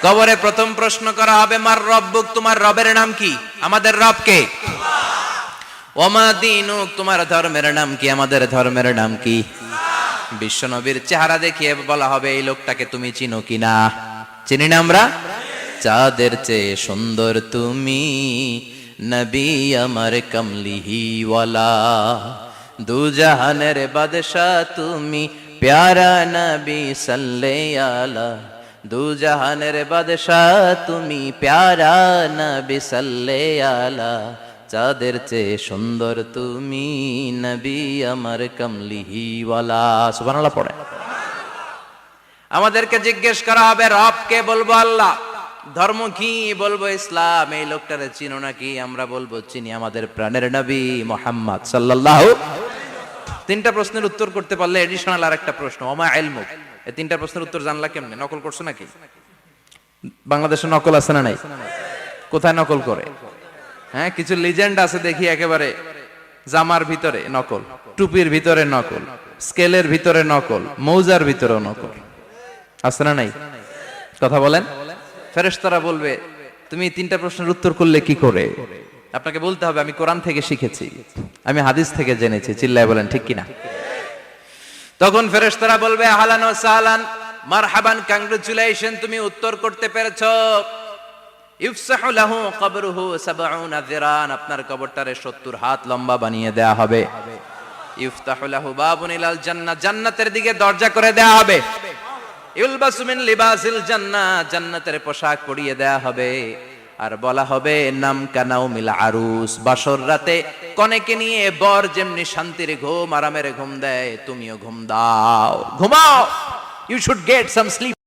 কবরে প্রথম প্রশ্ন করা হবে, মার রব্বুক, তোমার রবের নাম কি? আমাদের রব কে? ওমা দীনুক, তোমার ধর্মের নাম কি? আমাদের ধর্মের নাম কি? বিশ্বনবীর চেহারা দেখিয়ে বলা হবে, এই লোকটাকে তুমি চিনো কিনা? চিনি না আমরা? চাঁদের চেয়ে সুন্দর তুমি, নবী আমার কমলিহি ওয়ালা, দু জাহানের বাদশাহ তুমি, প্যারা নবী সাল্লাল্লাহু আলা, দু জাহানের বাদশাহ তুমি, প্যারা নবী সাল্লাল্লাহু আলা, চাঁদের চেয়ে সুন্দর তুমি, নবী আমার কমলিহি ওয়ালা। সুবহানাল্লাহ পড়ে। আমাদেরকে জিজ্ঞেস করা হবে, রব কে? বলবো আল্লাহ। ধর্ম কি? বলবো ইসলাম। এই লোকটারে চিনো নাকি? আমরা বলবো চিনি, আমাদের প্রাণের নবী মুহাম্মদ সাল্লাল্লাহু। তিনটা প্রশ্নের উত্তর করতে পারলে এডিশনাল আরেকটা প্রশ্ন, ওমা ইলমুক। এই তিনটা প্রশ্নের উত্তর জানলা কেমনে? নকল করছো নাকি? বাংলাদেশে নকল আছে না নাই? কোথায় নকল করে? হ্যাঁ, কিছু লিজেন্ড আছে দেখি, একেবারে জামার ভিতরে নকল, টুপির ভিতরে নকল, স্কেলের ভিতরে নকল, মৌজার ভিতরেও নকল। আছে না নাই? কথা বলেন। ফেরেশতারা বলবে, তুমি তিনটা প্রশ্নের উত্তর করলে কি করে? আপনাকে বলতে হবে, আমি কোরআন থেকে শিখেছি, আমি হাদিস থেকে জেনেছি। চিল্লায় বলেন ঠিক কিনা? তখন ফেরেশতারা বলবে, আহলান ওয়া সাহলান, মারহাবান, কংগ্রাচুলেশন, তুমি উত্তর করতে পেরেছো। ইফসাহু লাহু কবরুহু ৭০ যিরান, আপনার কবরটারে ৭০ হাত লম্বা বানিয়ে দেয়া হবে। ইফতাহু লাহু বাবুন ইলাল জান্নাহ, জান্নাতের দিকে দরজা করে দেয়া হবে। ইলবাসু মিন লিবাসিল জান্নাহ, জান্নাতের পোশাক পরিয়ে দেয়া হবে। আর বলা হবে, নাম কানাউমিল আরুস, বাসর রাতে কনেকে নিয়ে বর যেমনি শান্তির ঘুম, আরামের ঘুম দেয়, তুমিও ঘুম দাও, ঘুমাও। You should get some slip.